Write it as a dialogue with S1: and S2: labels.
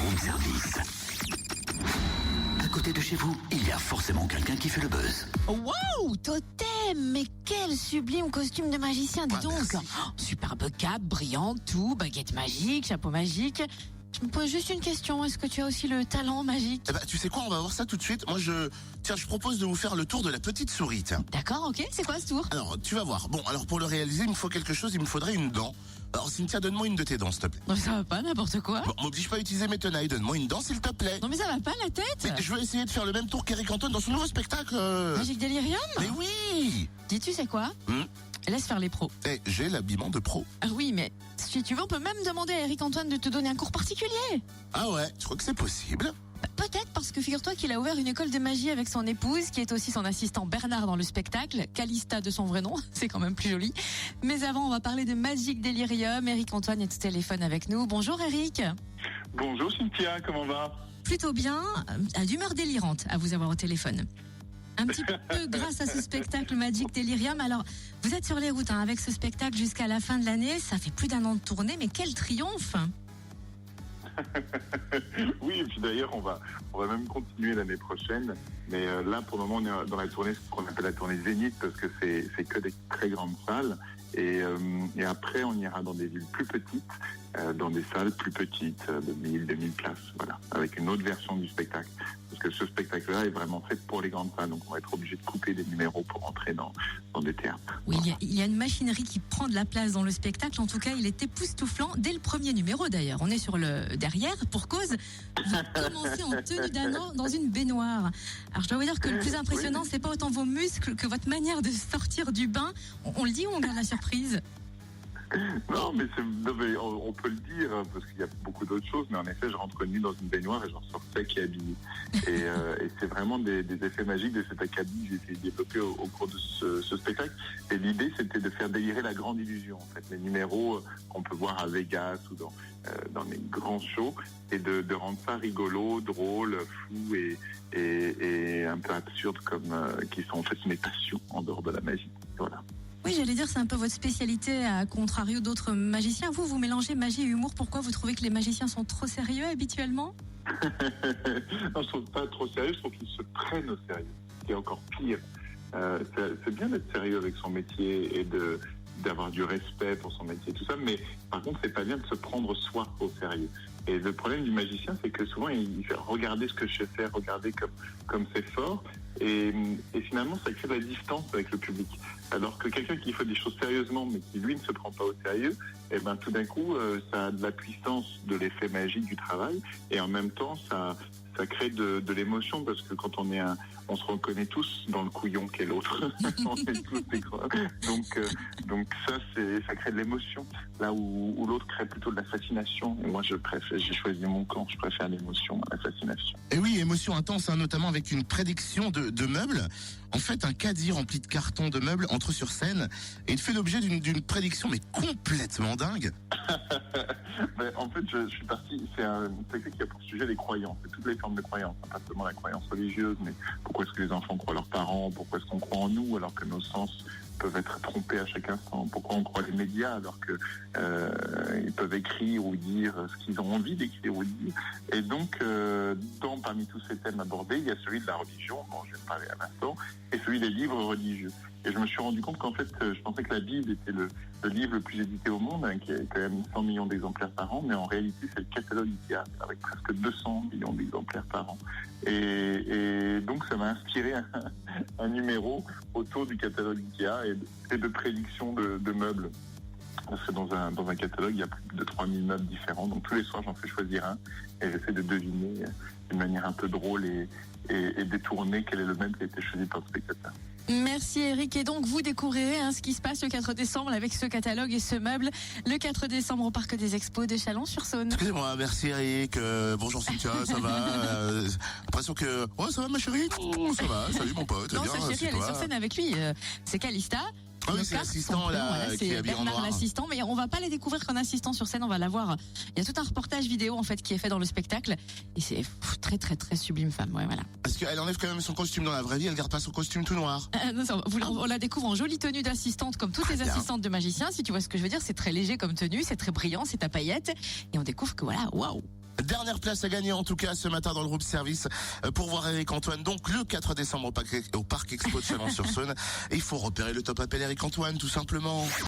S1: room service. À côté de chez vous, il y a forcément quelqu'un qui fait le buzz.
S2: Wow, Totem, mais quel sublime costume de magicien, dis donc.
S1: Merci.
S2: Superbe cape, brillante, tout, baguette magique, chapeau magique. Je me pose juste une question, est-ce que tu as aussi le talent magique?
S3: Eh ben, tu sais quoi, on va voir ça tout de suite. Moi, je propose de vous faire le tour de la petite souris, tiens.
S2: D'accord, ok, c'est quoi ce tour?
S3: Alors, tu vas voir. Bon, alors pour le réaliser, il me faut quelque chose, il me faudrait une dent. Alors, Cynthia, donne-moi une de tes dents, s'il te plaît.
S2: Non mais ça va pas, n'importe quoi.
S3: Bon, m'oblige pas à utiliser mes tenailles, donne-moi une dent, s'il te plaît.
S2: Non mais ça va pas la tête?
S3: Mais je vais essayer de faire le même tour qu'Eric Antoine dans son nouveau spectacle.
S2: Magique Delirium?
S3: Mais oui.
S2: Dis-tu c'est quoi? Laisse faire les pros.
S3: Eh, j'ai l'habillement de pro.
S2: Ah oui, mais si tu veux, on peut même demander à Eric Antoine de te donner un cours particulier.
S3: Ah ouais, je crois que c'est possible.
S2: Peut-être parce que figure-toi qu'il a ouvert une école de magie avec son épouse, qui est aussi son assistant Bernard dans le spectacle, Calista de son vrai nom, c'est quand même plus joli. Mais avant, on va parler de Magique Delirium. Eric Antoine est au téléphone avec nous. Bonjour Eric.
S4: Bonjour Cynthia, comment va?
S2: Plutôt bien, d'humeur délirante à vous avoir au téléphone. Un petit peu grâce à ce spectacle Magique Delirium. Alors, vous êtes sur les routes avec ce spectacle jusqu'à la fin de l'année. Ça fait plus d'1 an de tournée, mais quel triomphe!
S4: Oui, et puis d'ailleurs, on va même continuer l'année prochaine. Mais là, pour le moment, on est dans la tournée, ce qu'on appelle la tournée Zénith, parce que c'est que des très grandes salles. Et après, on ira dans des villes plus petites, dans des salles plus petites, de 1000, 2000 places, voilà, avec une autre version du spectacle. Parce que ce spectacle-là est vraiment fait pour les grandes salles, donc on va être obligé de couper des numéros pour entrer dans des théâtres.
S2: Oui, il y a une machinerie qui prend de la place dans le spectacle. En tout cas, il est époustouflant dès le premier numéro d'ailleurs. On est sur le derrière, pour cause. Vous commencez en tenue d'anneau dans une baignoire. Alors je dois vous dire que le plus impressionnant, c'est pas autant vos muscles que votre manière de sortir du bain. On le dit ou on garde la surprise?
S4: Non, mais on peut le dire, parce qu'il y a beaucoup d'autres choses, mais en effet, je rentre nu dans une baignoire et j'en sors sec et habillé. Et c'est vraiment des effets magiques de cette acabit que j'ai essayé de développer au cours de ce spectacle. Et l'idée, c'était de faire délirer la grande illusion, en fait. Les numéros qu'on peut voir à Vegas ou dans les grands shows, et de rendre ça rigolo, drôle, fou et un peu absurde, qui sont en fait mes passions en dehors de la magie. Voilà.
S2: Oui, j'allais dire, c'est un peu votre spécialité, à contrario d'autres magiciens. Vous mélangez magie et humour. Pourquoi vous trouvez que les magiciens sont trop sérieux habituellement?
S4: Non, je trouve pas trop sérieux, je trouve qu'ils se prennent au sérieux. C'est encore pire. C'est bien d'être sérieux avec son métier et d'avoir du respect pour son métier, tout ça, mais par contre, c'est pas bien de se prendre soi au sérieux. Et le problème du magicien, c'est que souvent, il fait regarder ce que je sais faire, regarder comme c'est fort, et finalement, ça crée de la distance avec le public. Alors que quelqu'un qui fait des choses sérieusement, mais qui, lui, ne se prend pas au sérieux, et ben tout d'un coup, ça a de la puissance de l'effet magique du travail, et en même temps, ça crée de l'émotion, parce que quand on se reconnaît tous dans le couillon qu'est l'autre. On est tous des gros. Donc ça crée de l'émotion. Là où l'autre crée plutôt de la fascination. Et moi, j'ai choisi mon camp. Je préfère l'émotion à la fascination.
S3: Et oui, émotion intense, hein, notamment avec une prédiction de meubles. En fait, un caddie rempli de cartons de meubles entre sur scène et il fait l'objet d'une prédiction, mais complètement dingue.
S4: Mais en fait, je suis parti. C'est un spectacle qui a pour sujet les croyances. C'est toutes les formes de croyances, pas seulement la croyance religieuse, mais pourquoi est-ce que les enfants croient leurs parents, pourquoi est-ce qu'on croit en nous alors que nos sens peuvent être trompés à chaque instant, pourquoi on croit les médias alors que ils peuvent écrire ou dire ce qu'ils ont envie d'écrire ou de dire. Et donc, parmi tous ces thèmes abordés, il y a celui de la religion, dont je vais parler à l'instant, et celui des livres religieux. Et je me suis rendu compte qu'en fait, je pensais que la Bible était le livre le plus édité au monde, hein, qui a quand même 100 millions d'exemplaires par an, mais en réalité, c'est le catalogue Ikea, avec presque 200 millions d'exemplaires par an. Et donc, ça m'a inspiré un numéro autour du catalogue Ikea et de prédictions de meubles. Parce que dans un catalogue, il y a plus de 3000 meubles différents. Donc tous les soirs, j'en fais choisir un et j'essaie de deviner d'une manière un peu drôle et détournée quel est le meuble qui a été choisi par le spectateur.
S2: Merci Eric. Et donc vous découvrirez ce qui se passe le 4 décembre avec ce catalogue et ce meuble. Le 4 décembre au Parc des Expos de Chalon-sur-Saône.
S3: Excusez-moi, merci Eric. Bonjour Cynthia, ça va l'impression que... Ouais, ça va ma chérie? Ça va, salut mon pote.
S2: Non,
S3: bien,
S2: sa chérie, elle est sur scène avec lui. C'est Calista.
S3: Ah oui, c'est l'assistant là,
S2: voilà,
S3: qui est
S2: c'est
S3: habillé en
S2: Bernard
S3: noir.
S2: l'assistant, mais on va pas les découvrir qu'en assistant sur scène, on va la voir. Il y a tout un reportage vidéo en fait qui est fait dans le spectacle et c'est très très très sublime femme. Ouais, voilà.
S3: Parce qu'elle enlève quand même son costume dans la vraie vie, elle garde pas son costume tout noir.
S2: Non, on la découvre en jolie tenue d'assistante comme toutes les assistantes de magiciens. Si tu vois ce que je veux dire, c'est très léger comme tenue, c'est très brillant, c'est à paillettes et on découvre que voilà, waouh.
S3: Dernière place à gagner en tout cas ce matin dans le groupe service pour voir Eric Antoine. Donc le 4 décembre au Parc Expo de Chalon-sur-Saône. Et il faut repérer le top appel Eric Antoine tout simplement.